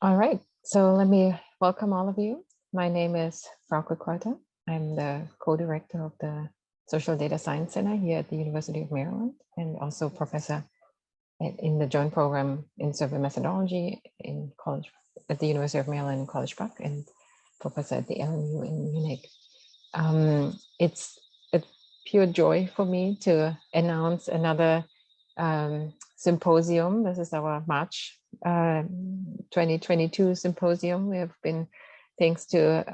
All right, so let me welcome all of you. My name is Frauke Kreuter. I'm the co-director of the Social Data Science Center here at the University of Maryland, and also professor in the joint program in survey methodology in college at the University of Maryland in College Park, and professor at the LMU in Munich. It's a pure joy for me to announce another symposium. This is our March 2022 symposium. We have been, thanks to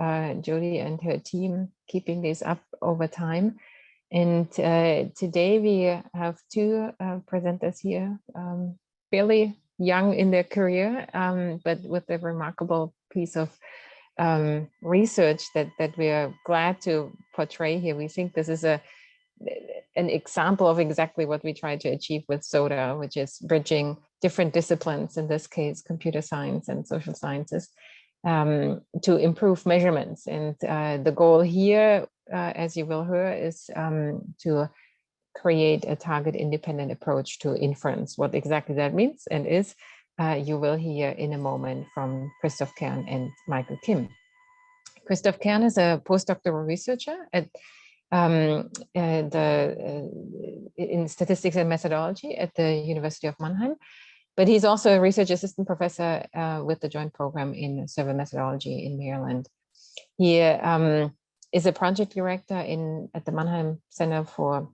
Jody and her team, keeping this up over time. And today we have two presenters here, fairly young in their career, but with a remarkable piece of research that we are glad to portray here. We think this is an example of exactly what we try to achieve with SoDa, which is bridging different disciplines, in this case, computer science and social sciences, to improve measurements. And the goal here, as you will hear, is to create a target independent approach to inference. What exactly that means and is, you will hear in a moment from Christoph Kern and Michael Kim. Christoph Kern is a postdoctoral researcher at in statistics and methodology at the University of Mannheim, but he's also a research assistant professor with the joint program in survey methodology in Maryland. He is a project director at the Mannheim Center for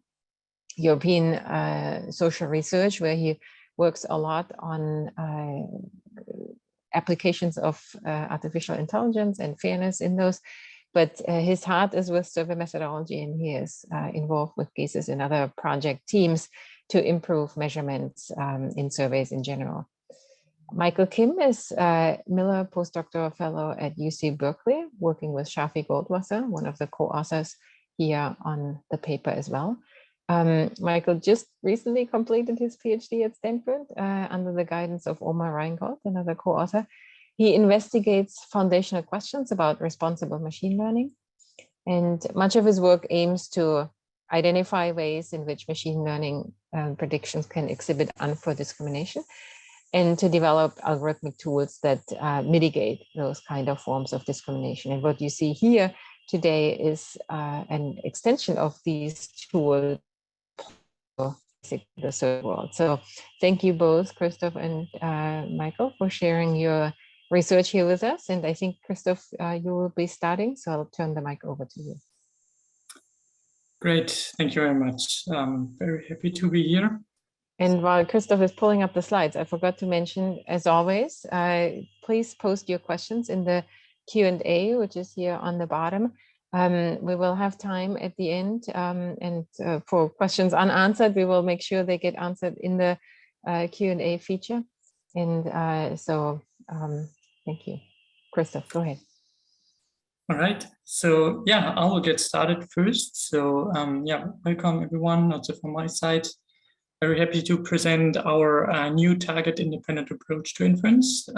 European Social Research, where he works a lot on applications of artificial intelligence and fairness in those. But his heart is with survey methodology, and he is involved with cases in other project teams to improve measurements in surveys in general. Michael Kim is a Miller postdoctoral fellow at UC Berkeley, working with Shafi Goldwasser, one of the co-authors here on the paper as well. Michael just recently completed his PhD at Stanford under the guidance of Omar Reingold, another co-author. He investigates foundational questions about responsible machine learning, and much of his work aims to identify ways in which machine learning predictions can exhibit unfair discrimination, and to develop algorithmic tools that mitigate those kind of forms of discrimination. And what you see here today is an extension of these tools to the search world. So thank you both, Christoph and Michael, for sharing your research here with us. And I think, Christoph, you will be starting, so I'll turn the mic over to you. Great, thank you very much. Very happy to be here. And while Christoph is pulling up the slides, I forgot to mention, as always, please post your questions in the Q&A, which is here on the bottom. We will have time at the end, and for questions unanswered, we will make sure they get answered in the Q&A feature. And thank you. Christoph, go ahead. All right, so yeah, I will get started first. So yeah, welcome everyone, also from my side. Very happy to present our new target independent approach to inference,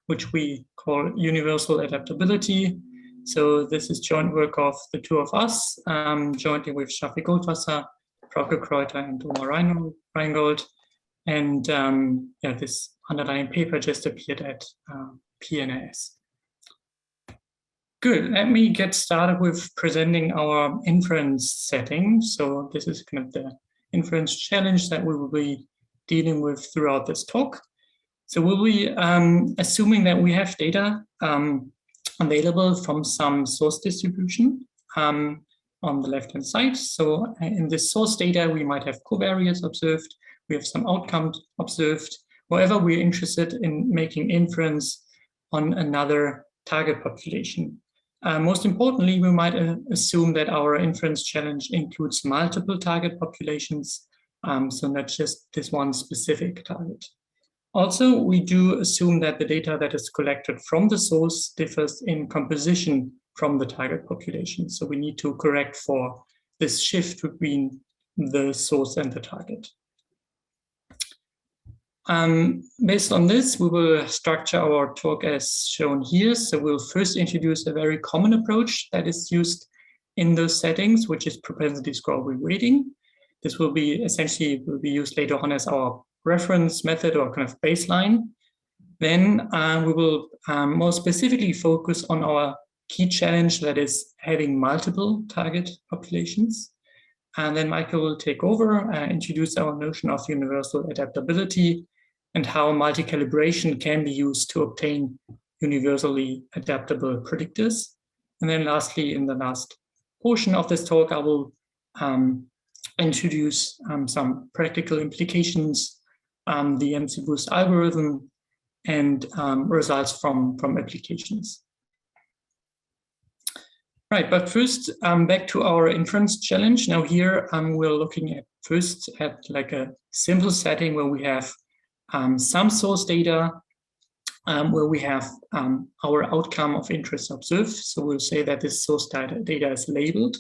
which we call universal adaptability. So this is joint work of the two of us, jointly with Shafi Goldwasser, Frauke Kreuter, and Omar Reingold. And yeah, this underlying paper just appeared at PNAS. Good, let me get started with presenting our inference setting. So this is kind of the inference challenge that we will be dealing with throughout this talk. So we'll be assuming that we have data available from some source distribution on the left-hand side. So in this source data, we might have covariates observed, we have some outcomes observed, wherever we're interested in making inference on another target population. Most importantly, we might assume that our inference challenge includes multiple target populations, so not just this one specific target. Also, we do assume that the data that is collected from the source differs in composition from the target population. So we need to correct for this shift between the source and the target. Based on this, we will structure our talk as shown here. So we'll first introduce a very common approach that is used in those settings, which is propensity score reweighting. This will be essentially will be used later on as our reference method or kind of baseline. Then we will more specifically focus on our key challenge, that is having multiple target populations. And then Michael will take over, introduce our notion of universal adaptability and how multi-calibration can be used to obtain universally adaptable predictors. And then lastly, in the last portion of this talk, I will introduce some practical implications, the MC-Boost algorithm, and results from applications. Right, but first, back to our inference challenge. Now here, we're looking at first at like a simple setting where we have some source data, where we have our outcome of interest observed. So we'll say that this source data is labeled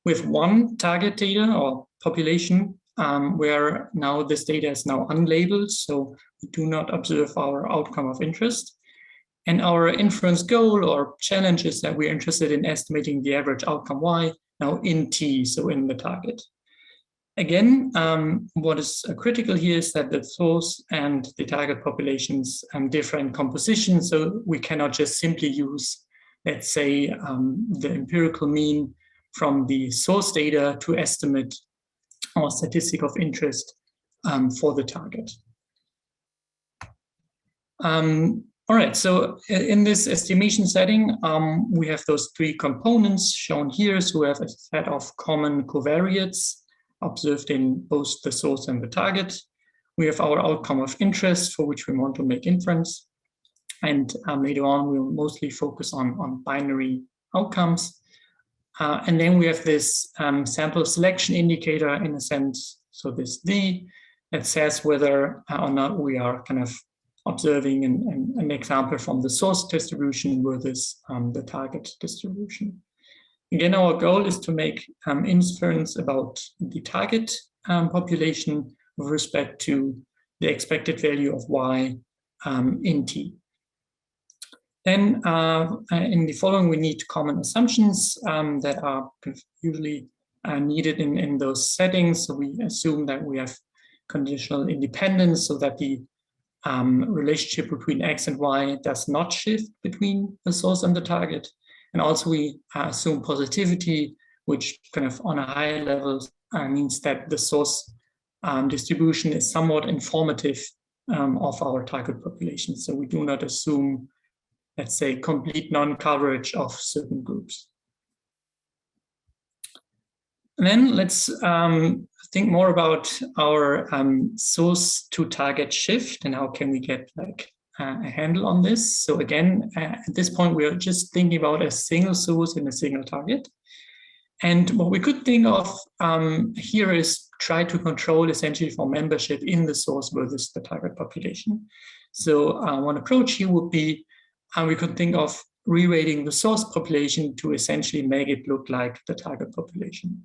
with one target data or population, where now this data is now unlabeled. So we do not observe our outcome of interest. And our inference goal or challenge is that we're interested in estimating the average outcome y now in T, so in the target. Again, what is critical here is that the source and the target populations differ in composition, so we cannot just simply use, let's say, the empirical mean from the source data to estimate our statistic of interest for the target. All right, so in this estimation setting, we have those three components shown here. So we have a set of common covariates observed in both the source and the target. We have our outcome of interest for which we want to make inference. And later on, we'll mostly focus on binary outcomes. And then we have this sample selection indicator in a sense, so this D, that says whether or not we are kind of observing an example from the source distribution versus the target distribution. Again, our goal is to make inference about the target population with respect to the expected value of y in T. Then in the following, we need common assumptions that are usually needed in those settings. So we assume that we have conditional independence so that the relationship between x and y does not shift between the source and the target. And also we assume positivity, which kind of on a higher level means that the source distribution is somewhat informative of our target population. So we do not assume, let's say, complete non-coverage of certain groups. And then let's think more about our source to target shift and how can we get like a handle on this. So again, at this point, we are just thinking about a single source and a single target. And what we could think of here is try to control essentially for membership in the source versus the target population. So one approach here would be we could think of reweighting the source population to essentially make it look like the target population.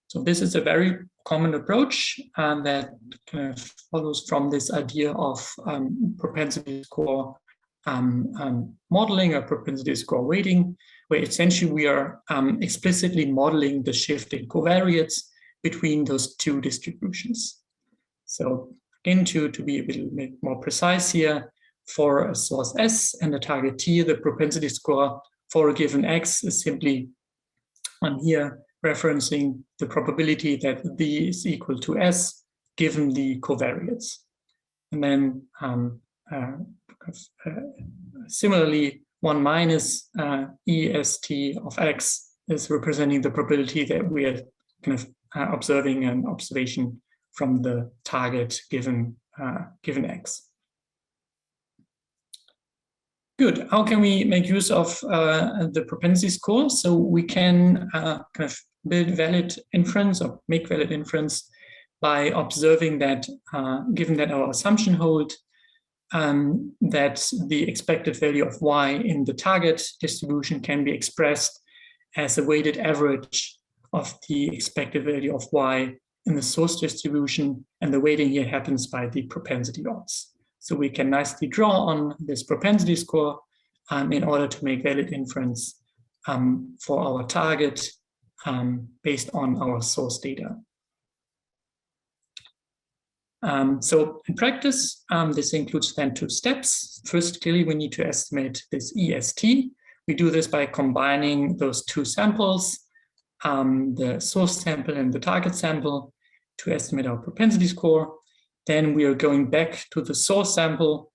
So this is a very common approach that kind of follows from this idea of propensity score modeling or propensity score weighting, where essentially we are explicitly modeling the shift in covariates between those two distributions. So again, to be a bit more precise here, for a source S and a target T, the propensity score for a given X is simply here referencing the probability that D is equal to S given the covariates. And then similarly, 1 minus EST of X is representing the probability that we are kind of observing an observation from the target given X. Good. How can we make use of the propensity score? So we can kind of build valid inference or make valid inference by observing that, given that our assumption hold, that the expected value of y in the target distribution can be expressed as a weighted average of the expected value of y in the source distribution, and the weighting here happens by the propensity odds. So we can nicely draw on this propensity score in order to make valid inference for our target based on our source data. So in practice, this includes then 2 steps. First, clearly, we need to estimate this EST. We do this by combining those 2 samples, the source sample and the target sample, to estimate our propensity score. Then we are going back to the source sample,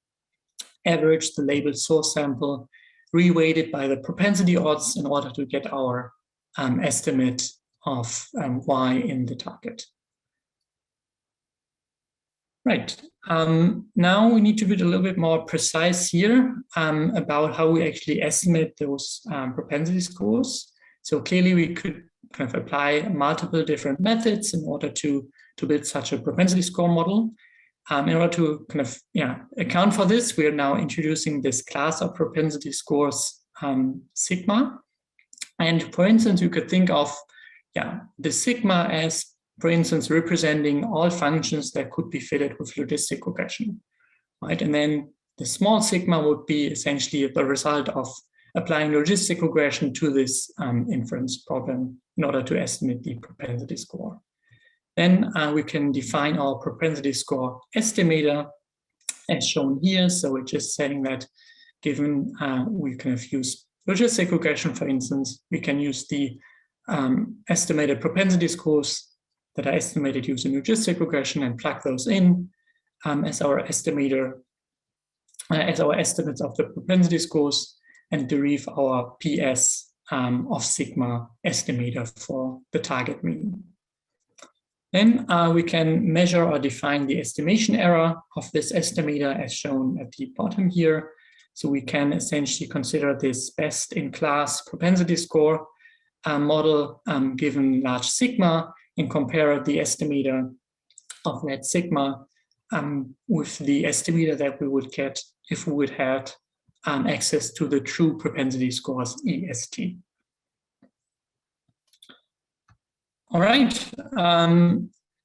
average the labeled source sample, reweighted by the propensity odds in order to get our estimate of Y in the target. Right. Now we need to be a little bit more precise here about how we actually estimate those propensity scores. So clearly we could kind of apply multiple different methods in order to build such a propensity score model. In order to kind of account for this, we are now introducing this class of propensity scores, sigma. And for instance, you could think of the sigma as, for instance, representing all functions that could be fitted with logistic regression, right? And then the small sigma would be essentially the result of applying logistic regression to this inference problem in order to estimate the propensity score. Then we can define our propensity score estimator as shown here. So we're just saying that given we kind of use logistic regression, for instance, we can use the estimated propensity scores that are estimated using logistic regression and plug those in as our estimator, as our estimates of the propensity scores, and derive our PS of sigma estimator for the target mean. Then we can measure or define the estimation error of this estimator as shown at the bottom here. So we can essentially consider this best-in-class propensity score model given large sigma and compare the estimator of that sigma with the estimator that we would get if we would have access to the true propensity scores EST. All right,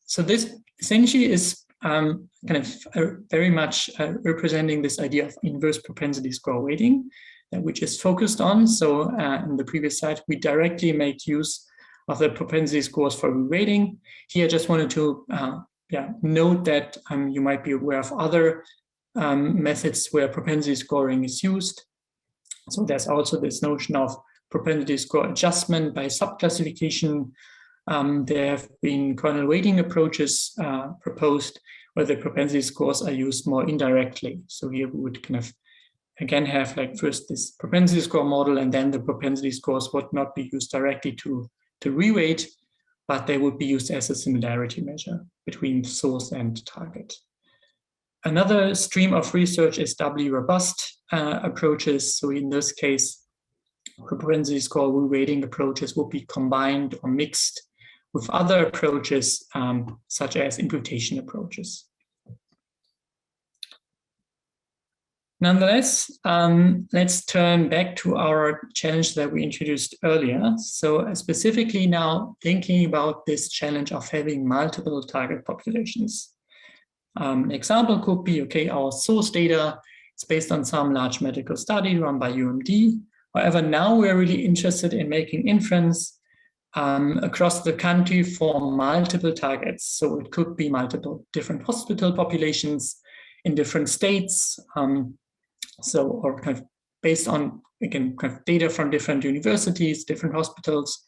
so this essentially is kind of very much representing this idea of inverse propensity score weighting that we just focused on. So in the previous slide, we directly made use of the propensity scores for reweighting. Here, I just wanted to note that you might be aware of other methods where propensity scoring is used. So there's also this notion of propensity score adjustment by subclassification. There have been kernel weighting approaches proposed where the propensity scores are used more indirectly. So here we would kind of, again, have like first this propensity score model, and then the propensity scores would not be used directly to reweight, but they would be used as a similarity measure between source and target. Another stream of research is doubly robust approaches. So in this case, propensity score reweighting approaches will be combined or mixed with other approaches, such as imputation approaches. Nonetheless, let's turn back to our challenge that we introduced earlier. So specifically now thinking about this challenge of having multiple target populations. An example could be, okay, our source data is based on some large medical study run by UMD. However, now we're really interested in making inference across the country for multiple targets. So it could be multiple different hospital populations in different states. Or kind of based on, again, kind of data from different universities, different hospitals,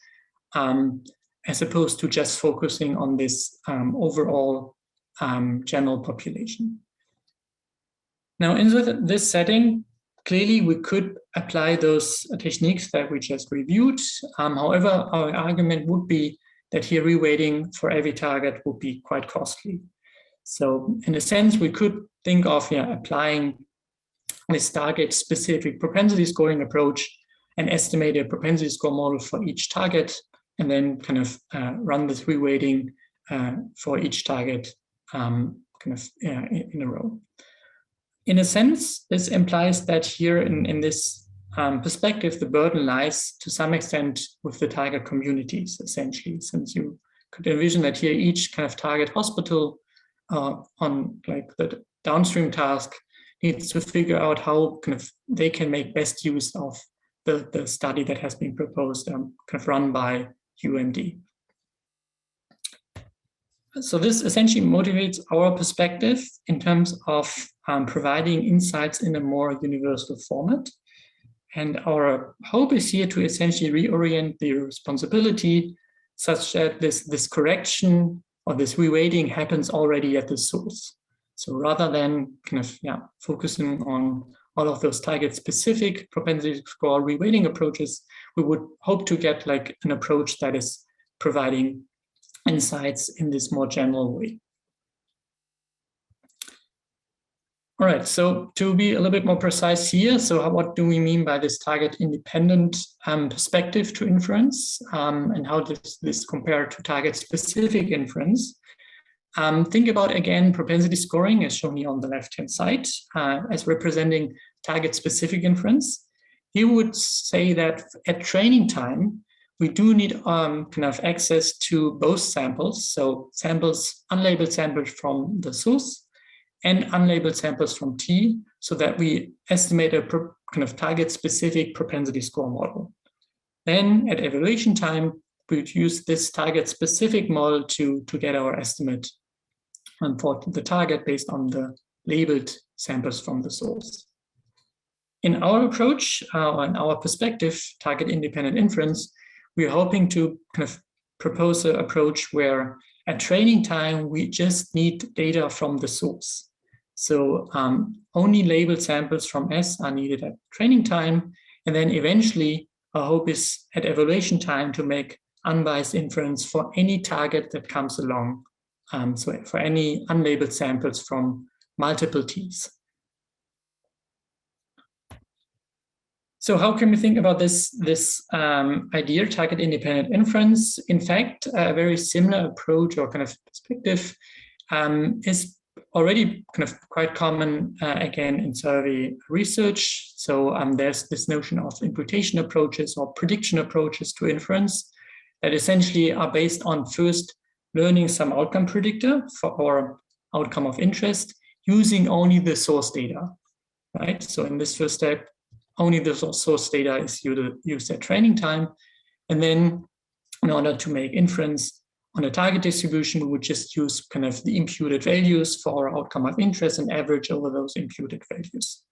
as opposed to just focusing on this overall general population. Now, in this setting, clearly we could apply those techniques that we just reviewed. However, our argument would be that here reweighting for every target would be quite costly. So in a sense, we could think of applying this target-specific propensity scoring approach and estimate a propensity score model for each target, and then kind of run this reweighting for each target in a row. In a sense, this implies that here in this perspective, the burden lies to some extent with the target communities, essentially, since you could envision that here each kind of target hospital on like the downstream task needs to figure out how kind of they can make best use of the study that has been proposed, kind of run by UMD. So this essentially motivates our perspective in terms of providing insights in a more universal format. And our hope is here to essentially reorient the responsibility such that this correction or this reweighting happens already at the source. So rather than kind of focusing on all of those target-specific propensity score reweighting approaches, we would hope to get like an approach that is providing insights in this more general way. All right, so to be a little bit more precise here, so what do we mean by this target-independent perspective to inference, and how does this compare to target-specific inference? Think about, again, propensity scoring, as shown here on the left-hand side, as representing target-specific inference. You would say that at training time, we do need kind of access to both samples, so samples, unlabeled samples from the source, and unlabeled samples from T, so that we estimate a kind of target-specific propensity score model. Then at evaluation time, we would use this target-specific model to get our estimate for the target based on the labeled samples from the source. In our approach, in our perspective, target-independent inference, we're hoping to kind of propose an approach where at training time, we just need data from the source. So only labeled samples from S are needed at training time. And then eventually, our hope is at evaluation time to make unbiased inference for any target that comes along. So for any unlabeled samples from multiple T's. So how can we think about this idea, target-independent inference? In fact, a very similar approach or kind of perspective is already kind of quite common, again, in survey research. So there's this notion of imputation approaches or prediction approaches to inference that essentially are based on first learning some outcome predictor for our outcome of interest using only the source data, right? So in this first step, only the source data is used at training time. And then in order to make inference on a target distribution, we would just use kind of the imputed values for our outcome of interest and average over those imputed values.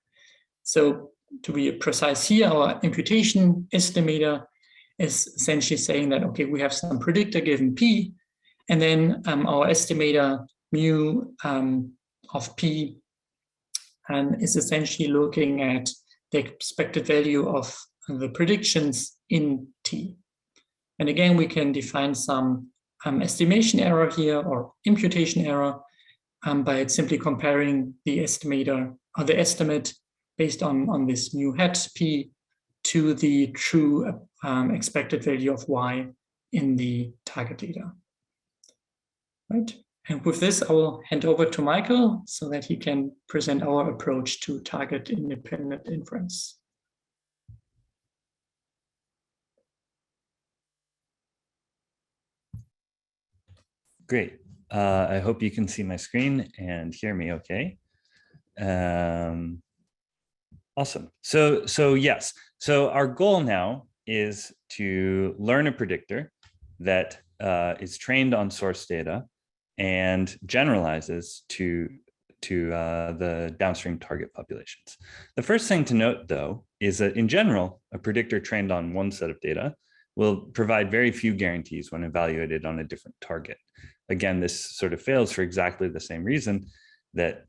So to be precise here, our imputation estimator is essentially saying that, okay, we have some predictor given P, and then our estimator mu of P is essentially looking at the expected value of the predictions in T. And again, we can define some estimation error here or imputation error by simply comparing the estimator or the estimate based on this mu hat P to the true expected value of Y in the target data. Right. And with this, I will hand over to Michael so that he can present our approach to target-independent inference. Great. I hope you can see my screen and hear me okay. Awesome. So yes. So our goal now is to learn a predictor that is trained on source data and generalizes to the downstream target populations. The first thing to note, though, is that in general, a predictor trained on one set of data will provide very few guarantees when evaluated on a different target. Again, this sort of fails for exactly the same reason that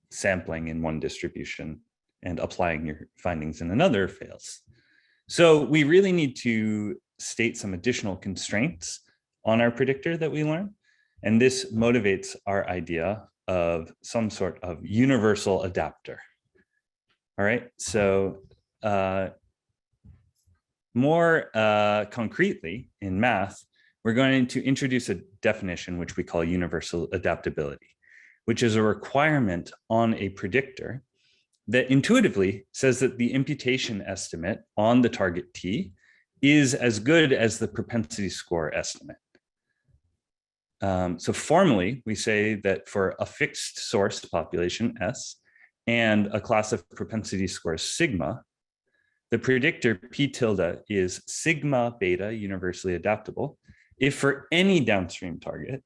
sampling in one distribution and applying your findings in another fails. So we really need to state some additional constraints on our predictor that we learn. And this motivates our idea of some sort of universal adapter. All right, so more concretely in math, we're going to introduce a definition which we call universal adaptability, which is a requirement on a predictor that intuitively says that the imputation estimate on the target T is as good as the propensity score estimate. So formally, we say that for a fixed source population, S, and a class of propensity scores, sigma, the predictor P tilde is sigma beta universally adaptable if for any downstream target,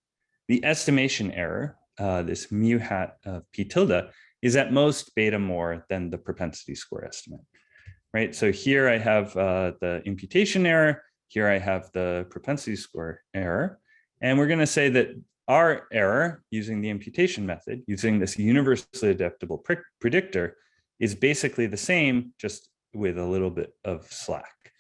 The estimation error, this mu hat of p tilde, is at most beta more than the propensity score estimate, right? So here I have the imputation error, here I have the propensity score error, and we're going to say that our error using the imputation method, using this universally adaptable predictor, is basically the same, just with a little bit of slack.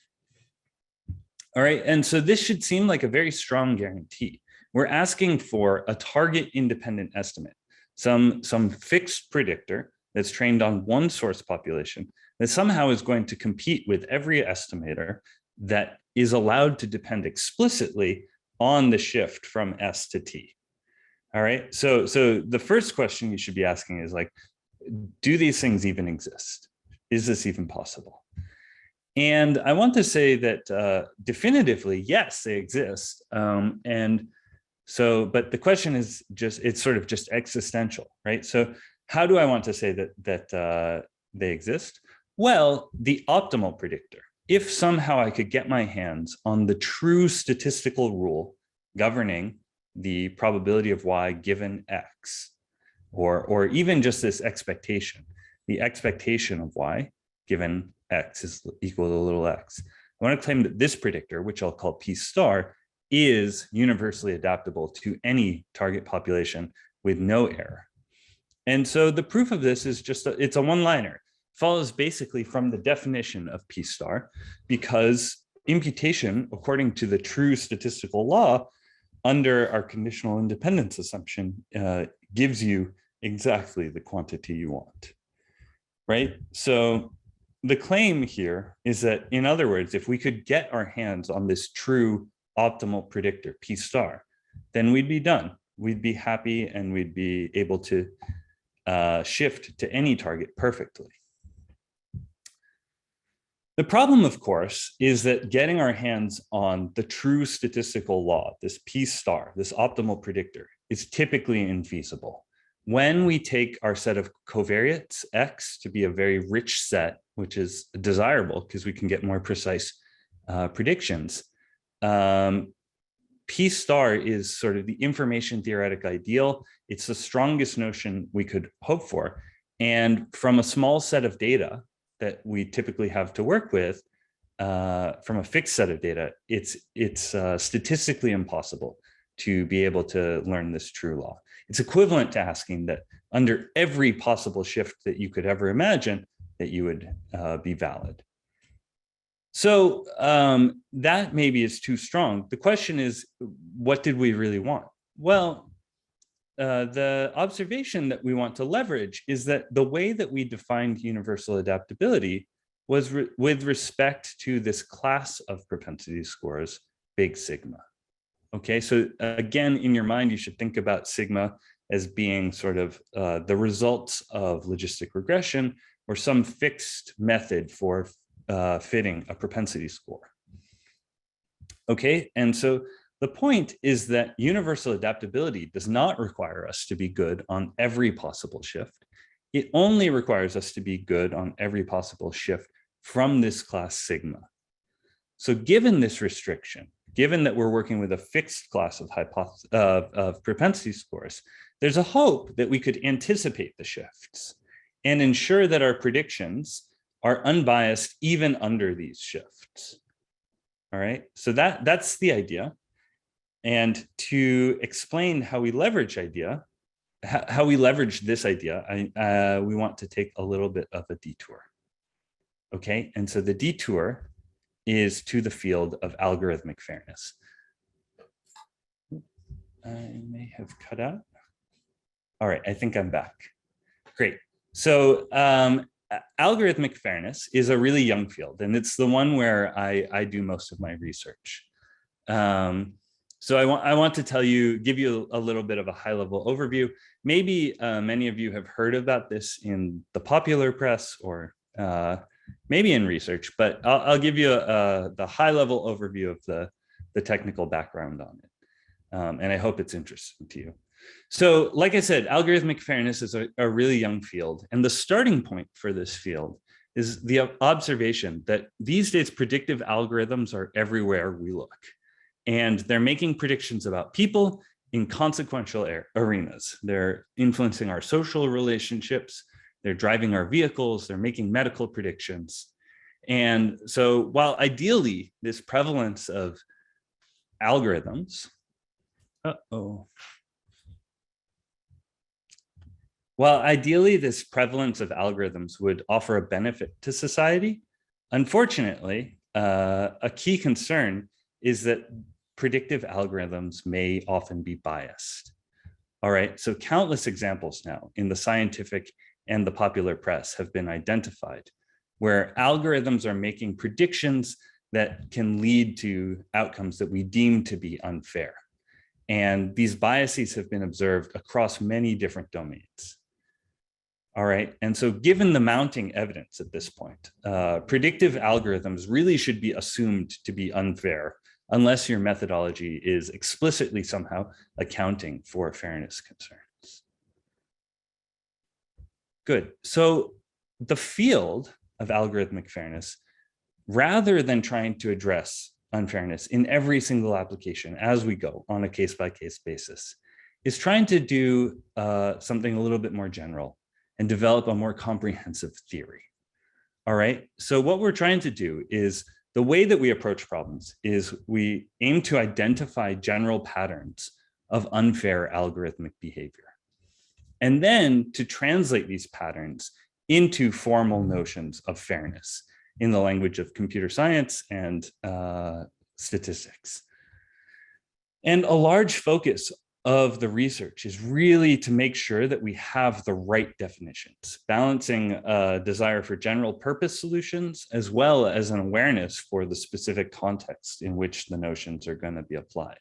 All right, and so this should seem like a very strong guarantee. We're asking for a target independent estimate, some fixed predictor that's trained on one source population that somehow is going to compete with every estimator that is allowed to depend explicitly on the shift from S to T. All right, so the first question you should be asking is like, do these things even exist? Is this even possible? And I want to say that definitively, yes, they exist. And so, but the question is just, it's sort of just existential, right? So how do I want to say that they exist? Well, the optimal predictor, if somehow I could get my hands on the true statistical rule governing the probability of Y given X, or even just this expectation, the expectation of Y given X is equal to little x. I want to claim that this predictor, which I'll call P star, is universally adaptable to any target population with no error. And so the proof of this is just, it's a one-liner. Follows basically from the definition of P star, because imputation, according to the true statistical law, under our conditional independence assumption, gives you exactly the quantity you want, right? So the claim here is that, in other words, if we could get our hands on this true optimal predictor, P star, then we'd be done. We'd be happy and we'd be able to shift to any target perfectly. The problem, of course, is that getting our hands on the true statistical law, this P star, this optimal predictor, is typically infeasible. When we take our set of covariates X to be a very rich set, which is desirable because we can get more precise predictions, P star is sort of the information theoretic ideal. It's the strongest notion we could hope for. And from a small set of data that we typically have to work with, from a fixed set of data, it's statistically impossible to be able to learn this true law. It's equivalent to asking that under every possible shift that you could ever imagine, that you would be valid. So that maybe is too strong. The question is, what did we really want? Well, the observation that we want to leverage is that the way that we defined universal adaptability was with respect to this class of propensity scores, big sigma. Okay, so again, in your mind, you should think about sigma as being sort of the results of logistic regression or some fixed method for fitting a propensity score. Okay, and so the point is that universal adaptability does not require us to be good on every possible shift. It only requires us to be good on every possible shift from this class sigma. So given this restriction, given that we're working with a fixed class of propensity scores, there's a hope that we could anticipate the shifts and ensure that our predictions are unbiased even under these shifts. All right, so that's the idea. And to explain how we leverage this idea, we want to take a little bit of a detour. Okay, and so the detour is to the field of algorithmic fairness. I may have cut out. All right, I think I'm back. Great. So algorithmic fairness is a really young field, and it's the one where I do most of my research. So I want to give you a little bit of a high-level overview. Maybe many of you have heard about this in the popular press or maybe in research, but I'll give you the high-level overview of the technical background on it. And I hope it's interesting to you. So like I said, algorithmic fairness is a really young field. And the starting point for this field is the observation that these days predictive algorithms are everywhere we look. And they're making predictions about people in consequential arenas. They're influencing our social relationships, they're driving our vehicles, they're making medical predictions. And so while ideally this prevalence of algorithms, while ideally this prevalence of algorithms would offer a benefit to society, unfortunately, a key concern is that predictive algorithms may often be biased. All right, so countless examples now in the scientific and the popular press have been identified where algorithms are making predictions that can lead to outcomes that we deem to be unfair. And these biases have been observed across many different domains. All right, and so given the mounting evidence at this point, predictive algorithms really should be assumed to be unfair unless your methodology is explicitly somehow accounting for fairness concerns. Good, so the field of algorithmic fairness, rather than trying to address unfairness in every single application as we go on a case-by-case basis, is trying to do something a little bit more general and develop a more comprehensive theory. All right, so what we're trying to do is, the way that we approach problems is we aim to identify general patterns of unfair algorithmic behavior, and then to translate these patterns into formal notions of fairness in the language of computer science and statistics. And a large focus of the research is really to make sure that we have the right definitions, balancing a desire for general purpose solutions, as well as an awareness for the specific context in which the notions are going to be applied.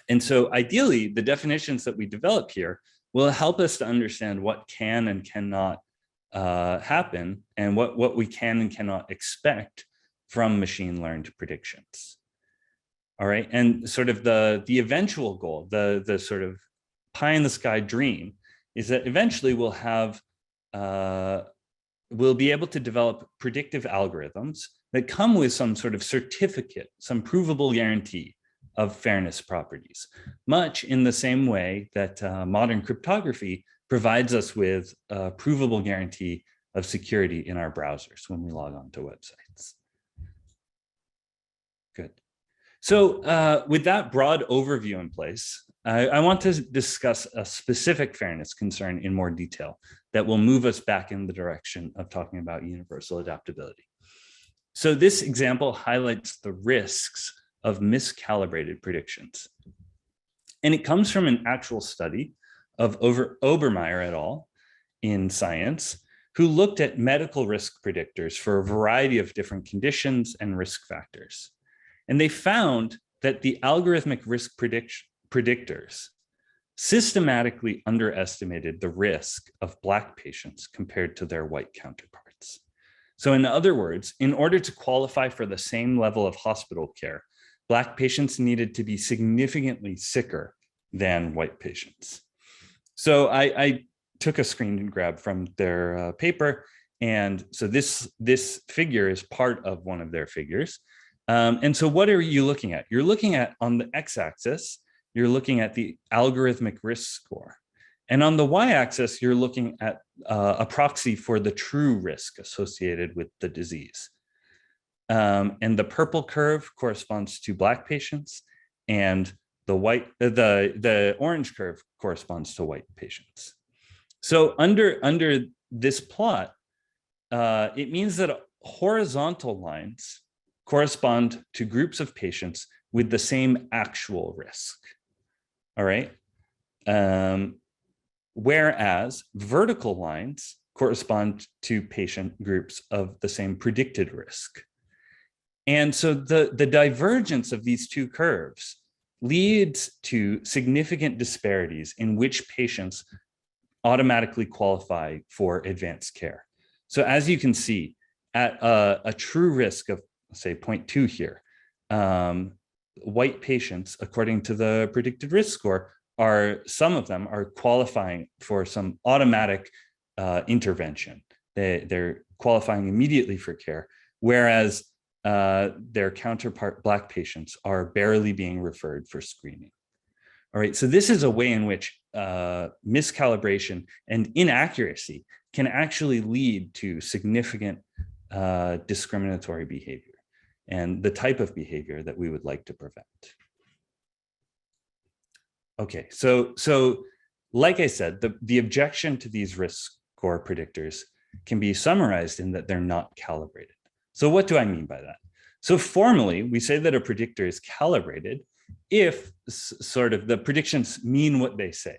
And so ideally, the definitions that we develop here will help us to understand what can and cannot happen, and what we can and cannot expect from machine learned predictions. All right, and sort of the eventual goal, the sort of pie in the sky dream, is that eventually we'll be able to develop predictive algorithms that come with some sort of certificate, some provable guarantee of fairness properties, much in the same way that modern cryptography provides us with a provable guarantee of security in our browsers when we log on to websites. Good. So with that broad overview in place, I want to discuss a specific fairness concern in more detail that will move us back in the direction of talking about universal adaptability. So this example highlights the risks of miscalibrated predictions. And it comes from an actual study of Obermeyer et al. In Science, who looked at medical risk predictors for a variety of different conditions and risk factors. And they found that the algorithmic risk predictors systematically underestimated the risk of Black patients compared to their white counterparts. So in other words, in order to qualify for the same level of hospital care, Black patients needed to be significantly sicker than white patients. So I took a screen grab from their paper. And so this figure is part of one of their figures. And so what are you looking at? You're looking at, on the x-axis, you're looking at the algorithmic risk score. And on the y-axis, you're looking at a proxy for the true risk associated with the disease. And the purple curve corresponds to Black patients, and the orange curve corresponds to white patients. So under this plot, it means that horizontal lines correspond to groups of patients with the same actual risk. All right. Whereas vertical lines correspond to patient groups of the same predicted risk. And so the divergence of these two curves leads to significant disparities in which patients automatically qualify for advanced care. So as you can see, at a true risk of, say, 0.2 here, white patients, according to the predicted risk score, some of them are qualifying for some automatic intervention. They're qualifying immediately for care, whereas their counterpart Black patients are barely being referred for screening. All right, so this is a way in which miscalibration and inaccuracy can actually lead to significant discriminatory behavior and the type of behavior that we would like to prevent. Okay, so like I said, the objection to these risk score predictors can be summarized in that they're not calibrated. So what do I mean by that? So formally, we say that a predictor is calibrated if sort of the predictions mean what they say.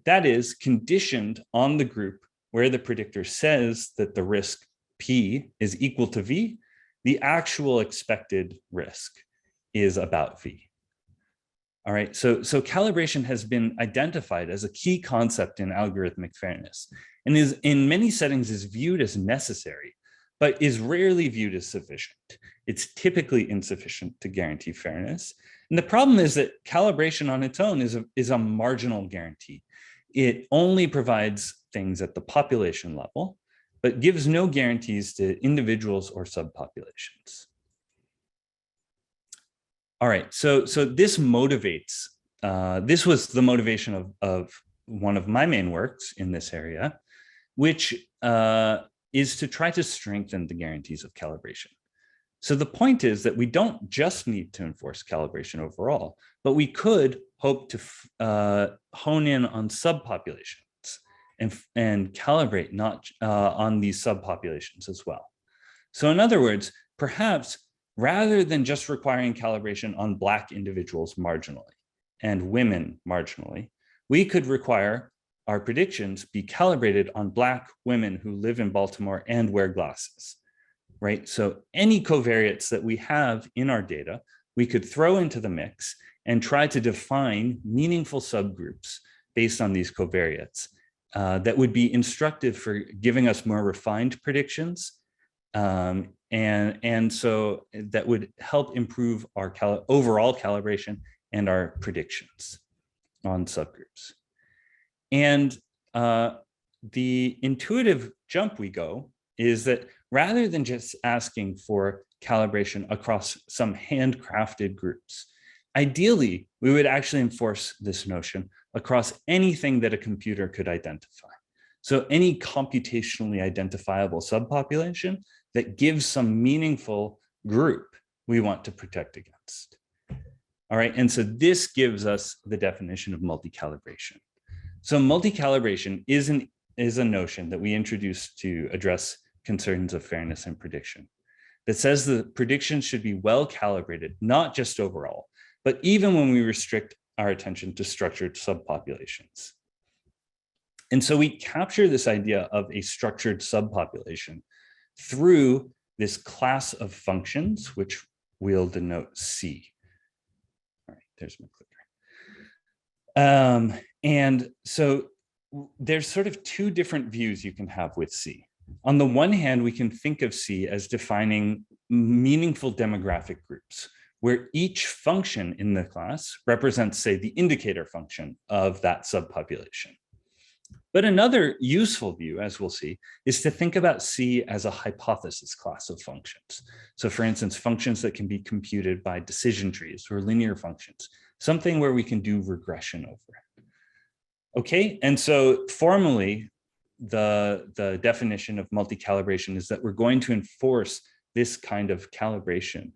That is conditioned on the group where the predictor says that the risk P is equal to V, the actual expected risk is about V. All right, so calibration has been identified as a key concept in algorithmic fairness and is in many settings is viewed as necessary, but is rarely viewed as sufficient. It's typically insufficient to guarantee fairness. And the problem is that calibration on its own is a marginal guarantee. It only provides things at the population level, but gives no guarantees to individuals or subpopulations. All right, so this motivates, this was the motivation of one of my main works in this area, which is to try to strengthen the guarantees of calibration. So the point is that we don't just need to enforce calibration overall, but we could hope to hone in on subpopulations and calibrate not on these subpopulations as well. So in other words, perhaps rather than just requiring calibration on Black individuals marginally and women marginally, we could require our predictions be calibrated on Black women who live in Baltimore and wear glasses, right? So any covariates that we have in our data, we could throw into the mix and try to define meaningful subgroups based on these covariates that would be instructive for giving us more refined predictions. And so that would help improve our overall calibration and our predictions on subgroups. And the intuitive jump we go is that rather than just asking for calibration across some handcrafted groups, ideally, we would actually enforce this notion across anything that a computer could identify. So any computationally identifiable subpopulation that gives some meaningful group we want to protect against. All right, and so this gives us the definition of multi-calibration. So multi-calibration is a notion that we introduced to address concerns of fairness and prediction that says that predictions should be well calibrated, not just overall, but even when we restrict our attention to structured subpopulations. And so we capture this idea of a structured subpopulation through this class of functions, which we'll denote C. All right, there's my clicker. And so there's sort of two different views you can have with C. On the one hand, we can think of C as defining meaningful demographic groups, where each function in the class represents, say, the indicator function of that subpopulation. But another useful view, as we'll see, is to think about C as a hypothesis class of functions. So for instance, functions that can be computed by decision trees or linear functions, something where we can do regression over it. Okay, and so formally, the definition of multi-calibration is that we're going to enforce this kind of calibration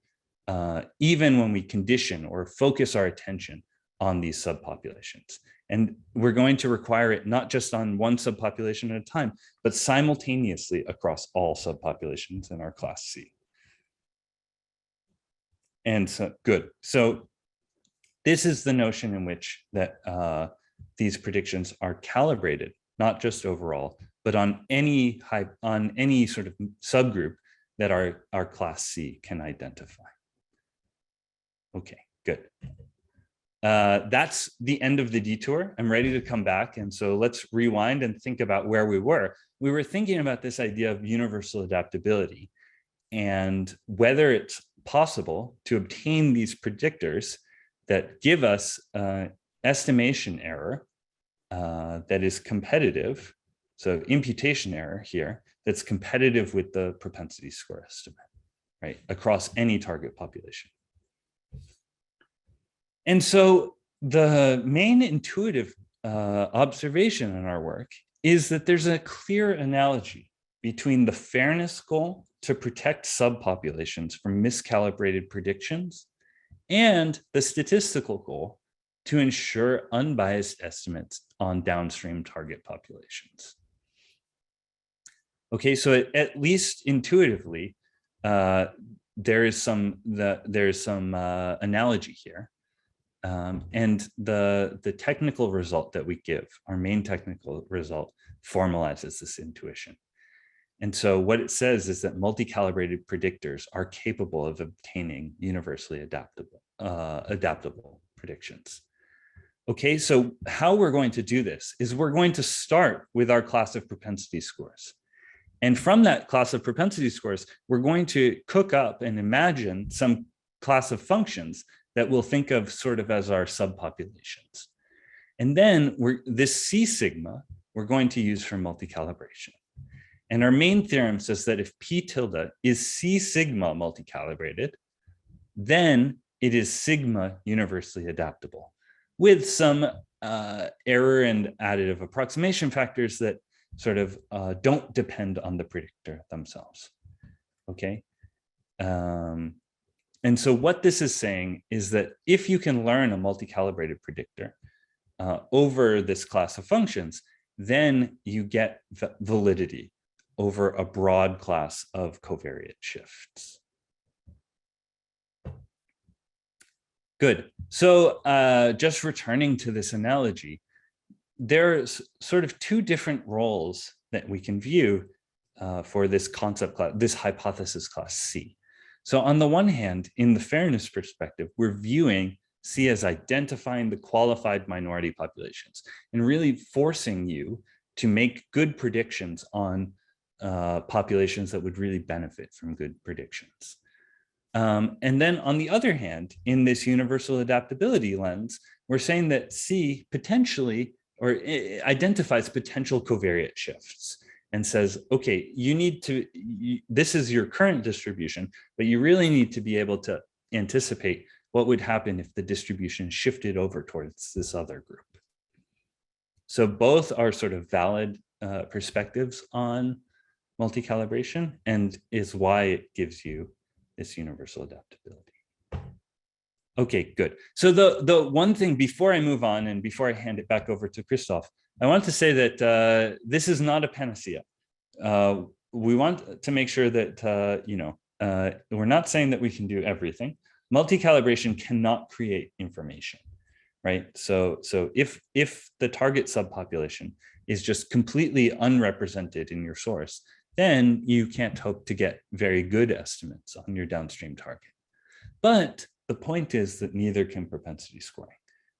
even when we condition or focus our attention on these subpopulations. And we're going to require it not just on one subpopulation at a time, but simultaneously across all subpopulations in our class C. And so, good. So this is the notion in which that these predictions are calibrated, not just overall, but on any sort of subgroup that our class C can identify. Okay, good. That's the end of the detour. I'm ready to come back. And so let's rewind and think about where we were. We were thinking about this idea of universal adaptability and whether it's possible to obtain these predictors that give us estimation error that is competitive. So imputation error here, that's competitive with the propensity score estimate, right? Across any target population. And so the main intuitive observation in our work is that there's a clear analogy between the fairness goal to protect subpopulations from miscalibrated predictions and the statistical goal to ensure unbiased estimates on downstream target populations. Okay, so at least intuitively, there's some analogy here. And the technical result that we give, our main technical result, formalizes this intuition. And so what it says is that multi-calibrated predictors are capable of obtaining universally adaptable predictions. Okay, so how we're going to do this is we're going to start with our class of propensity scores. And from that class of propensity scores, we're going to cook up and imagine some class of functions that we'll think of sort of as our subpopulations. And then this C sigma, we're going to use for multi-calibration. And our main theorem says that if P tilde is C sigma multi-calibrated, then it is sigma universally adaptable with some error and additive approximation factors that sort of don't depend on the predictor themselves, okay? And so what this is saying is that if you can learn a multi-calibrated predictor over this class of functions, then you get validity over a broad class of covariate shifts. Good. So just returning to this analogy, there's sort of two different roles that we can view for this concept class, this hypothesis class C. So on the one hand, in the fairness perspective, we're viewing C as identifying the qualified minority populations and really forcing you to make good predictions on populations that would really benefit from good predictions. And then on the other hand, in this universal adaptability lens, we're saying that C potentially, or it identifies potential covariate shifts and says, okay, you need to, this is your current distribution, but you really need to be able to anticipate what would happen if the distribution shifted over towards this other group. So both are sort of valid perspectives on multi-calibration, and is why it gives you this universal adaptability. Okay, good. So the one thing before I move on and before I hand it back over to Christoph, I want to say that this is not a panacea. We want to make sure that, we're not saying that we can do everything. Multi-calibration cannot create information, right? So if the target subpopulation is just completely unrepresented in your source, then you can't hope to get very good estimates on your downstream target. But the point is that neither can propensity scoring,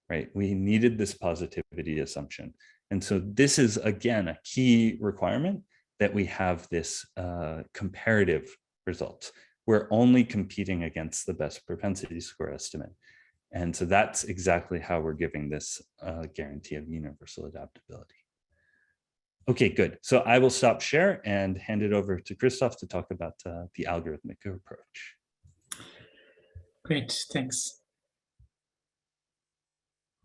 right? We needed this positivity assumption. And so this is, again, a key requirement that we have this comparative results. We're only competing against the best propensity score estimate. And so that's exactly how we're giving this guarantee of universal adaptability. Okay, good. So I will stop share and hand it over to Christoph to talk about the algorithmic approach. Great, thanks.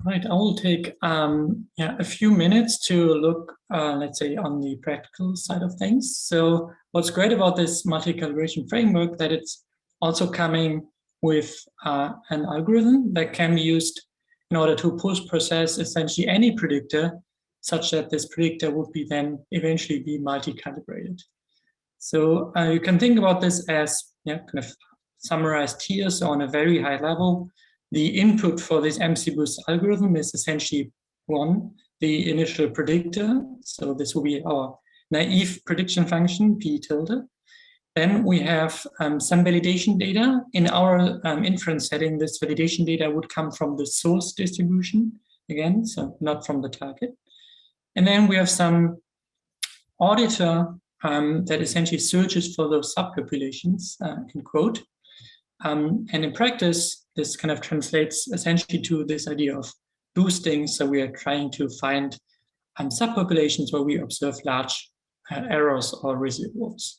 Right, I will take a few minutes to look, let's say, on the practical side of things. So what's great about this multi-calibration framework that it's also coming with an algorithm that can be used in order to post-process essentially any predictor, such that this predictor would be then eventually be multi-calibrated. So you can think about this as kind of summarized here. So on a very high level, the input for this MC-Boost algorithm is essentially one, the initial predictor. So this will be our naive prediction function, P tilde. Then we have some validation data. In our inference setting, this validation data would come from the source distribution, again, so not from the target. And then we have some auditor that essentially searches for those subpopulations, in quote. And in practice, this kind of translates essentially to this idea of boosting. So we are trying to find subpopulations where we observe large errors or residuals.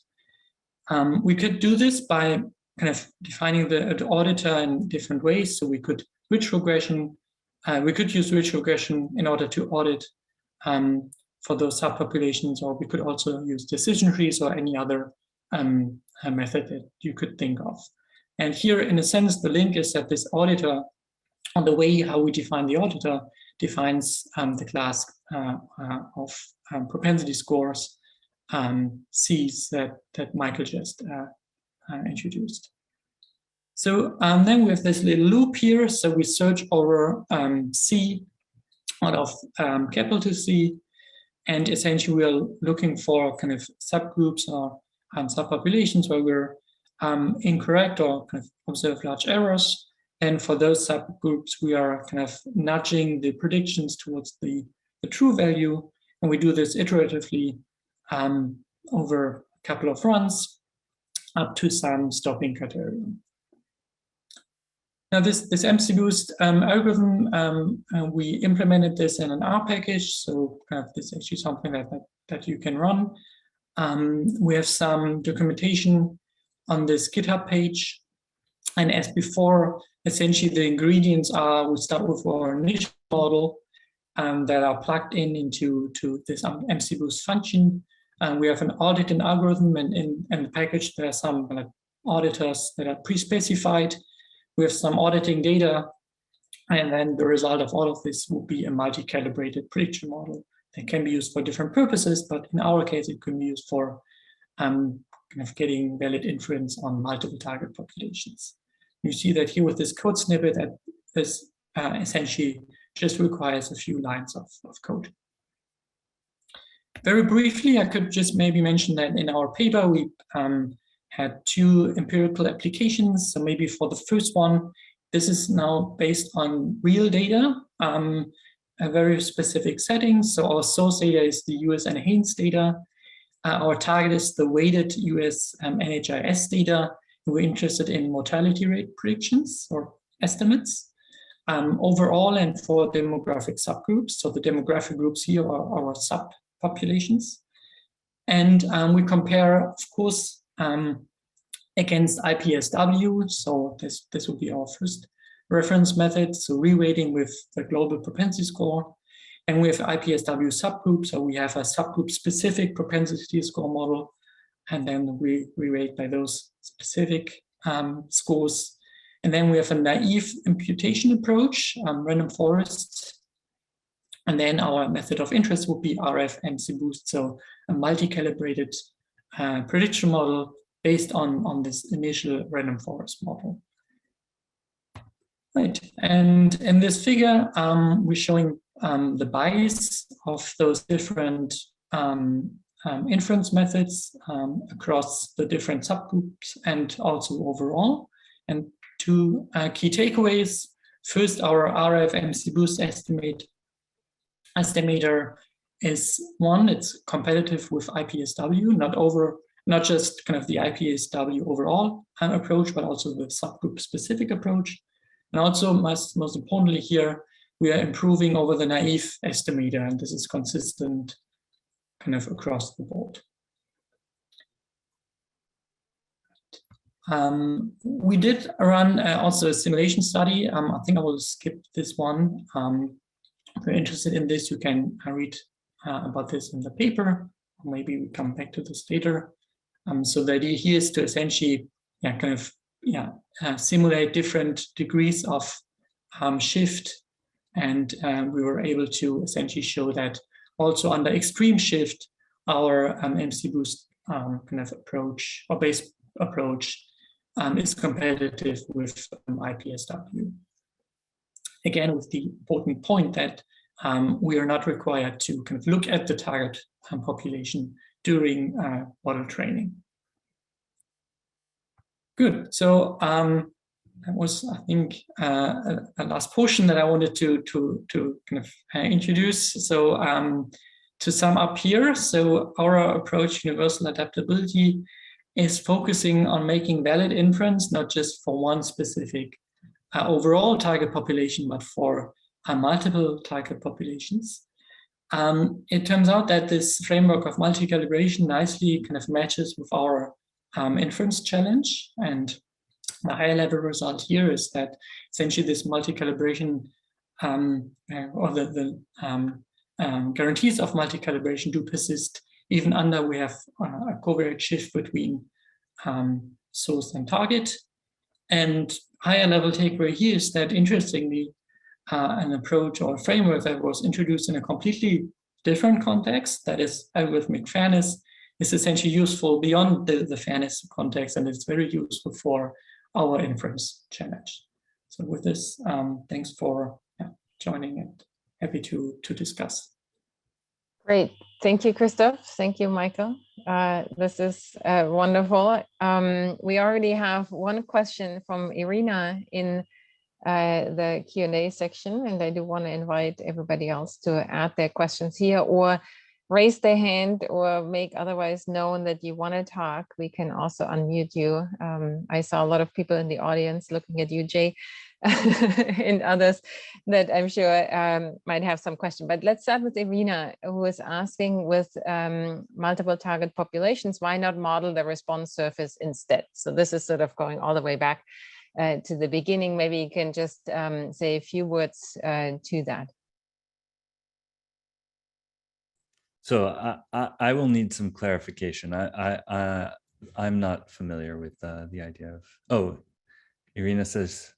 We could do this by kind of defining the auditor in different ways. So we could ridge regression we could use virtual regression in order to audit for those subpopulations, or we could also use decision trees or any other method that you could think of. And here, in a sense, the link is that this auditor, on the way how we define the auditor, defines the class of propensity scores Cs that Michael just introduced. So then we have this little loop here. So we search over C out of capital C, and essentially we're looking for kind of subgroups or subpopulations where we're incorrect or kind of observe large errors. And for those subgroups, we are kind of nudging the predictions towards the true value. And we do this iteratively over a couple of runs up to some stopping criterion. Now this MCBoost algorithm, we implemented this in an R package. So this is actually something that you can run. We have some documentation on this GitHub page. And as before, essentially the ingredients are, we start with our initial model that are plugged into this MCBoost function. We have an auditing algorithm, and in the package there are some auditors that are pre-specified. We have some auditing data, and then the result of all of this will be a multi-calibrated prediction model that can be used for different purposes, but in our case, it can be used for kind of getting valid inference on multiple target populations. You see that here with this code snippet that this essentially just requires a few lines of code. Very briefly, I could just maybe mention that in our paper, we had 2 empirical applications. So maybe for the first one, this is now based on real data, a very specific setting. So our source data is the US NHANES data. Our target is the weighted US NHIS data. We're interested in mortality rate predictions or estimates overall and for demographic subgroups. So the demographic groups here are our subpopulations. And we compare, of course, against IPSW. So this will be our first reference method. So reweighting with the global propensity score. And we have IPSW subgroups. So we have a subgroup specific propensity score model. And then we reweight by those specific scores. And then we have a naive imputation approach, random forests. And then our method of interest would be RF MCBoost, so a multi-calibrated prediction model based on this initial random forest model. Right, and in this figure, we're showing the bias of those different inference methods across the different subgroups and also overall. And 2 key takeaways. First, our RF MCBoost estimator is one, it's competitive with IPSW, not just kind of the IPSW overall approach, but also the subgroup specific approach. And also most importantly here, we are improving over the naive estimator, and this is consistent kind of across the board. We did run also a simulation study. I think I will skip this one. If you're interested in this, you can read about this in the paper. Maybe we come back to this later. So the idea here is to essentially simulate different degrees of shift. And we were able to essentially show that also under extreme shift, our MCBoost kind of approach or base approach is competitive with IPSW. Again, with the important point that we are not required to kind of look at the target population during model training. Good. So that was, I think, a last portion that I wanted to kind of introduce. So to sum up here, so our approach, universal adaptability, is focusing on making valid inference, not just for one specific overall target population, but for multiple target populations. It turns out that this framework of multi-calibration nicely kind of matches with our inference challenge. And the high level result here is that essentially this multi-calibration or the guarantees of multi-calibration do persist even under we have a covariate shift between source and target. And higher level takeaway here is that, interestingly, an approach or framework that was introduced in a completely different context, that is algorithmic fairness, is essentially useful beyond the fairness context, and it's very useful for our inference challenge. So with this, thanks for joining and happy to discuss. Great. Thank you, Christoph. Thank you, Michael. This is wonderful. We already have one question from Irina in the Q&A section, and I do want to invite everybody else to add their questions here or raise their hand or make otherwise known that you want to talk. We can also unmute you. I saw a lot of people in the audience looking at you, Jay, and others that I'm sure might have some question. But let's start with Irina, who is asking, with multiple target populations, why not model the response surface instead? So this is sort of going all the way back to the beginning. Maybe you can just say a few words to that. So I will need some clarification. I'm not familiar with the idea of. Oh, Irina says,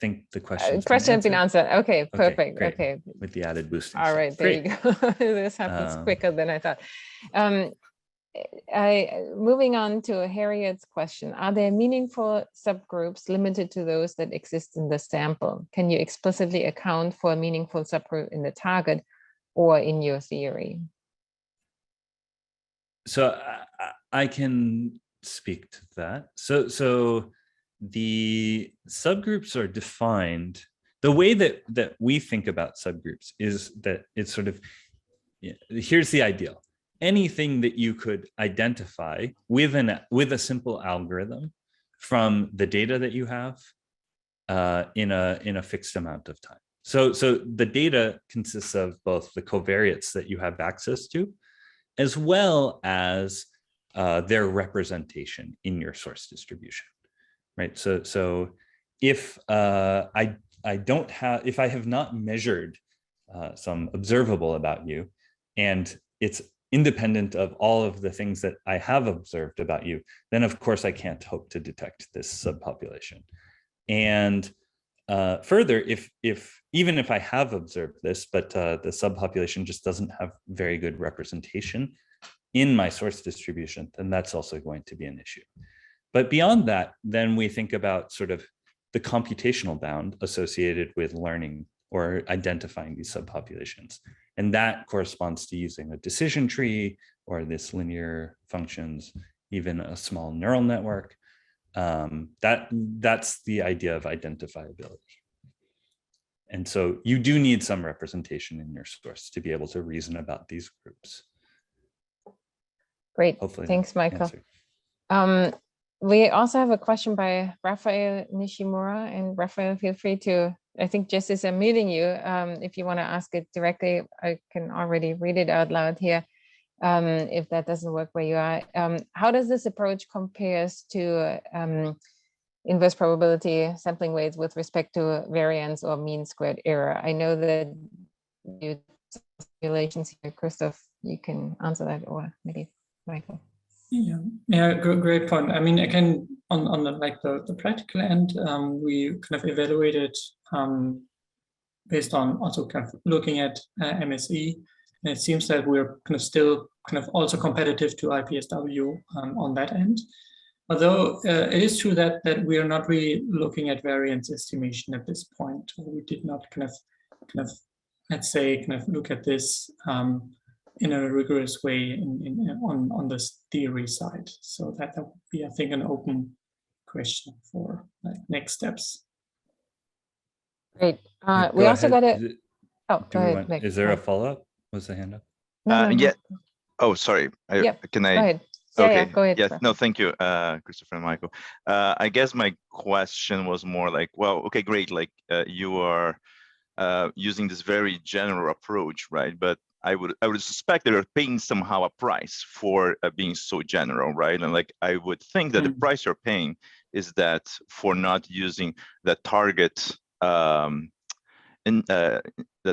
think the question has been answered. Okay, perfect. Great. Okay, with the added boosting. All right, there you go. This happens quicker than I thought. Moving on to Harriet's question, are there meaningful subgroups limited to those that exist in the sample? Can you explicitly account for a meaningful subgroup in the target or in your theory? So I can speak to that. So the subgroups are defined. The way that we think about subgroups is that it's sort of, here's the ideal. Anything that you could identify with a simple algorithm from the data that you have in a fixed amount of time. So the data consists of both the covariates that you have access to, as well as their representation in your source distribution, right? So if I have not measured some observable about you, and it's independent of all of the things that I have observed about you, then of course I can't hope to detect this subpopulation. And further, even if I have observed this, but the subpopulation just doesn't have very good representation in my source distribution, then that's also going to be an issue. But beyond that, then we think about sort of the computational bound associated with learning or identifying these subpopulations. And that corresponds to using a decision tree or this linear functions, even a small neural network. That's the idea of identifiability. And so you do need some representation in your source to be able to reason about these groups. Great, hopefully. Thanks, Michael. We also have a question by Raphael Nishimura, and Raphael, feel free to, I think just as I'm muting you, if you want to ask it directly, I can already read it out loud here. If that doesn't work where you are. How does this approach compares to inverse probability sampling weights with respect to variance or mean squared error? I know that you simulations here, Christoph, you can answer that, or maybe Michael. Yeah, great point. I mean, again, on the practical end, we kind of evaluated based on also kind of looking at MSE, and it seems that we're kind of still kind of also competitive to IPSW on that end. Although it is true that we are not really looking at variance estimation at this point. We did not kind of let's say kind of look at this in a rigorous way on this theory side. So that would be, I think, an open question for next steps. Great. We also got a. Oh, go ahead. Is there a follow-up? Was the hand up? No. Yeah. Oh, sorry. Can I? Go ahead. Okay. Go ahead. Yes. No, thank you, Christopher and Michael. I guess my question was more like, well, okay, great. Like you are using this very general approach, right? But I would suspect that you're paying somehow a price for being so general, right? And like I would think that the price you're paying is that for not using the target the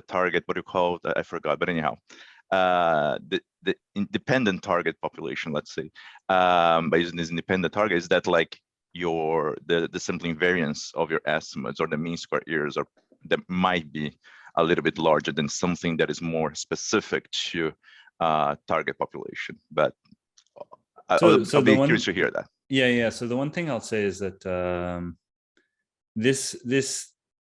target, what do you call it? I forgot, but anyhow, the independent target population, let's say, by using this independent target, is that like the sampling variance of your estimates or the mean square errors that might be a little bit larger than something that is more specific to target population. But I'll be curious to hear that. Yeah. So the one thing I'll say is that this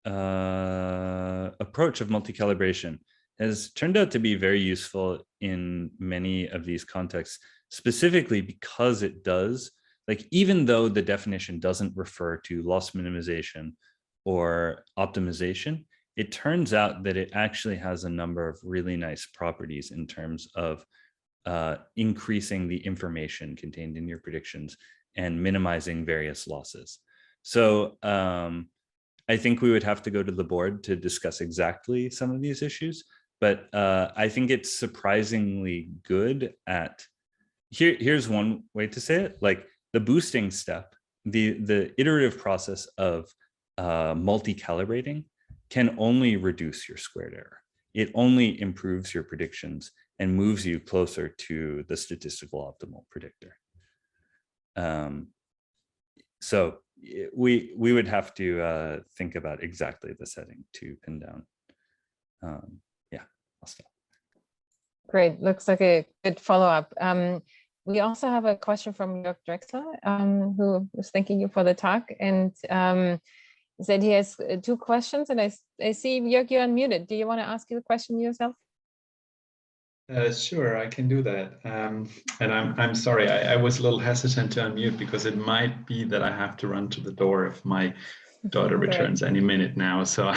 approach of multi-calibration has turned out to be very useful in many of these contexts, specifically because it does, like, even though the definition doesn't refer to loss minimization or optimization, it turns out that it actually has a number of really nice properties in terms of increasing the information contained in your predictions and minimizing various losses. So I think we would have to go to the board to discuss exactly some of these issues, but I think it's surprisingly good at, here's one way to say it, like the boosting step, the iterative process of multi-calibrating can only reduce your squared error. It only improves your predictions and moves you closer to the statistical optimal predictor. So we would have to think about exactly the setting to pin down. Yeah, I'll stop. Great, looks like a good follow-up. We also have a question from Jörg Drexler, who was thanking you for the talk, and said he has 2 questions, and I see, Jörg, you're unmuted. Do you want to ask the question yourself? Sure, I can do that. And I'm sorry, I was a little hesitant to unmute because it might be that I have to run to the door if my daughter returns any minute now. So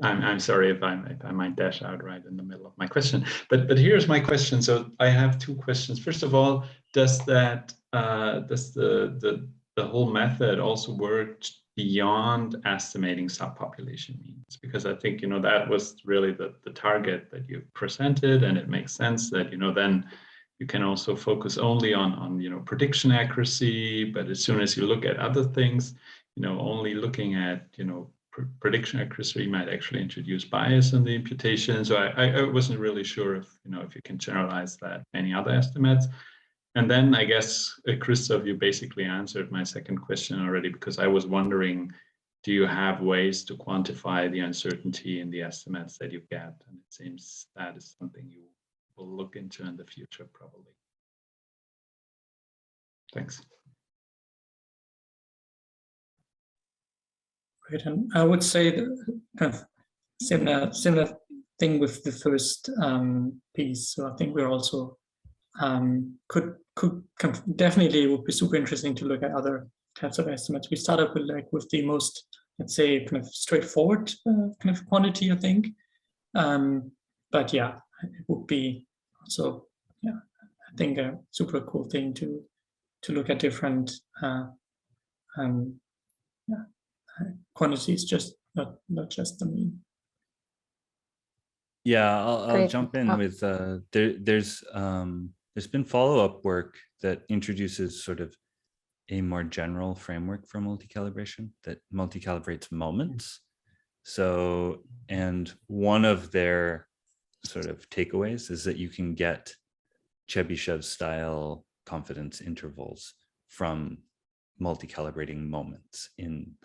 I'm sorry if I might dash out right in the middle of my question. But here's my question. So I have 2 questions. First of all, does the whole method also work beyond estimating subpopulation means? Because I think, that was really the target that you presented, and it makes sense that, then you can also focus only on prediction accuracy, but as soon as you look at other things, only looking at, prediction accuracy might actually introduce bias in the imputation. So I wasn't really sure if you can generalize that any other estimates. And then I guess, Christoph, you basically answered my second question already, because I was wondering, do you have ways to quantify the uncertainty in the estimates that you get? And it seems that is something you will look into in the future, probably. Thanks. Great, and I would say the kind of similar thing with the first piece. So I think we're also could definitely would be super interesting to look at other types of estimates. We started with the most, let's say, kind of straightforward kind of quantity, I think. But yeah, it would be also, yeah, I think a super cool thing to look at different quantities, just not just the mean. Yeah, I'll jump in with there's been follow-up work that introduces sort of a more general framework for multi-calibration that multi-calibrates moments. So, and one of their sort of takeaways is that you can get Chebyshev style confidence intervals from multi-calibrating moments in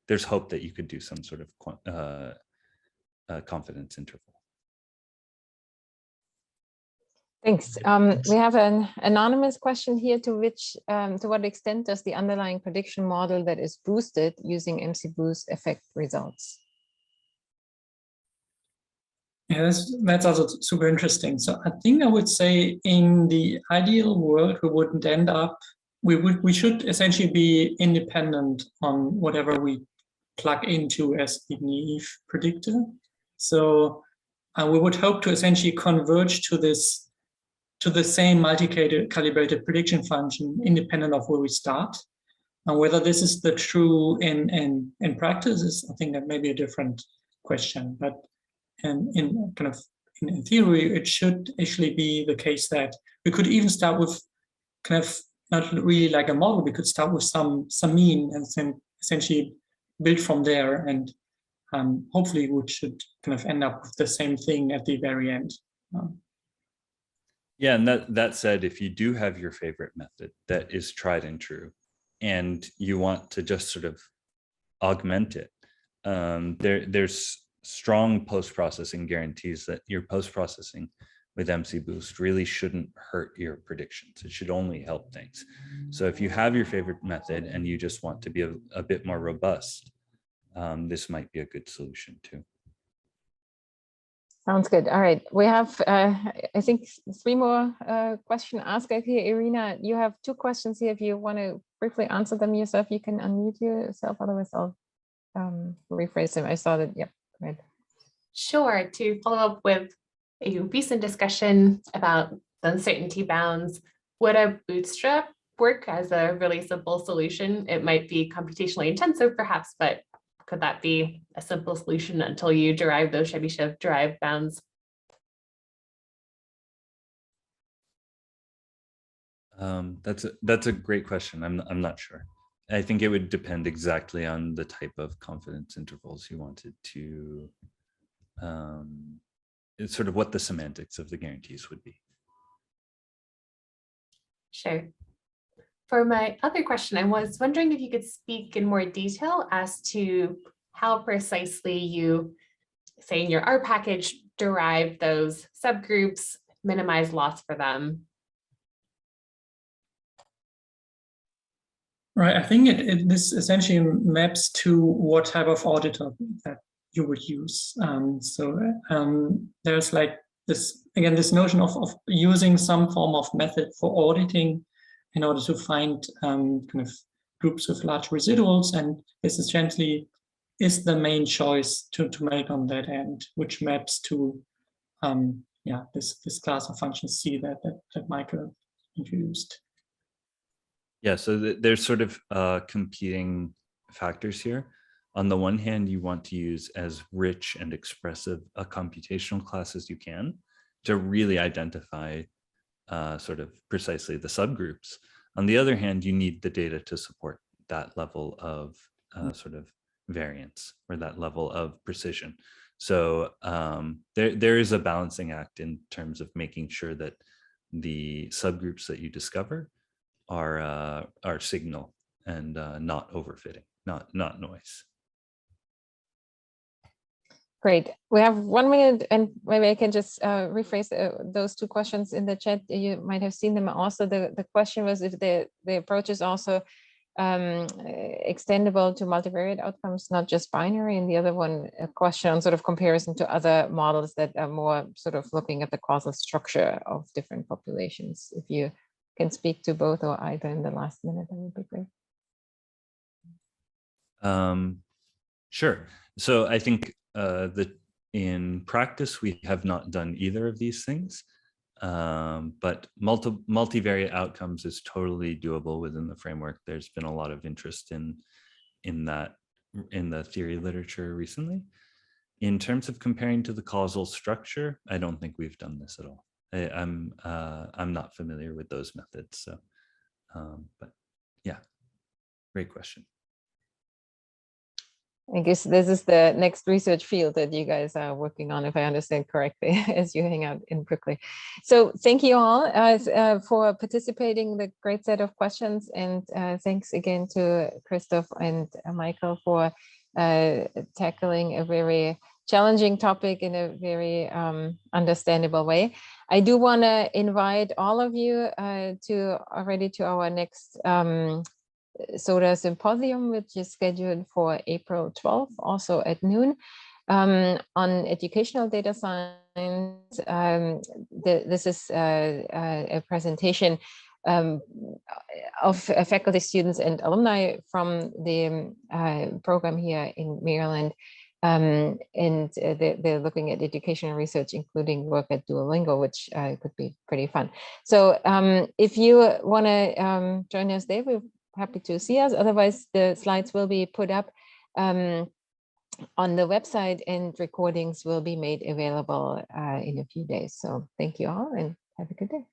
there's hope that you could do some sort of confidence interval. Thanks. We have an anonymous question here, to what extent does the underlying prediction model that is boosted using MC-Boost affect results? Yeah, that's also super interesting. So I think I would say in the ideal world, we wouldn't end up, we should essentially be independent on whatever we plug into as the naive predictor. So we would hope to essentially converge to the same multi-calibrated prediction function independent of where we start. And whether this is the true in practice is, I think, that may be a different question. But in theory, it should actually be the case that we could even start with kind of not really like a model. We could start with some mean and then essentially build from there, and hopefully we should kind of end up with the same thing at the very end. Yeah, and that said, if you do have your favorite method that is tried and true, and you want to just sort of augment it, there's strong post-processing guarantees that your post-processing with MCBoost really shouldn't hurt your predictions. It should only help things. So if you have your favorite method and you just want to be a bit more robust, this might be a good solution too. Sounds good. All right, we have, I think, 3 more question askers here. Irina, you have 2 questions here. If you want to briefly answer them yourself, you can unmute yourself. Otherwise, I'll rephrase them. I saw that. Yep. Right. Sure. To follow up with a recent discussion about the uncertainty bounds, would a bootstrap work as a really simple solution? It might be computationally intensive, perhaps, but could that be a simple solution until you derive those Chebyshev derived bounds? That's a great question. I'm not sure. I think it would depend exactly on the type of confidence intervals you wanted to. It's sort of what the semantics of the guarantees would be. Sure. For my other question, I was wondering if you could speak in more detail as to how precisely you, say in your R package, derive those subgroups, minimize loss for them. Right, I think this essentially maps to what type of auditor that you would use. There's like this, again, this notion of using some form of method for auditing in order to find kind of groups with large residuals, and this essentially is the main choice to make on that end, which maps to this class of functions C that Michael introduced. Yeah, so there's sort of competing factors here. On the one hand, you want to use as rich and expressive a computational class as you can to really identify sort of precisely the subgroups. On the other hand, you need the data to support that level of sort of variance or that level of precision. So there is a balancing act in terms of making sure that the subgroups that you discover are signal and not overfitting, not noise. Great. We have 1 minute, and maybe I can just rephrase those 2 questions in the chat. You might have seen them also. The question was if the approach is also extendable to multivariate outcomes, not just binary, and the other one, a question on sort of comparison to other models that are more sort of looking at the causal structure of different populations. If you can speak to both or either in the last minute, that would be great. Sure. So I think in practice, we have not done either of these things, but multivariate outcomes is totally doable within the framework. There's been a lot of interest in that in the theory literature recently. In terms of comparing to the causal structure, I don't think we've done this at all. I'm not familiar with those methods, so but yeah, great question. I guess this is the next research field that you guys are working on, if I understand correctly, as you hang out in Berkeley. So thank you all for participating in the great set of questions, and thanks again to Christoph and Michael for tackling a very challenging topic in a very understandable way. I do want to invite all of you to our next SoDa Symposium, which is scheduled for April 12th, also at noon, on educational data science. This is a presentation of faculty, students, and alumni from the program here in Maryland. And they're looking at educational research, including work at Duolingo, which could be pretty fun. So if you want to join us there, we're happy to see us. Otherwise, the slides will be put up on the website, and recordings will be made available in a few days. So thank you all, and have a good day.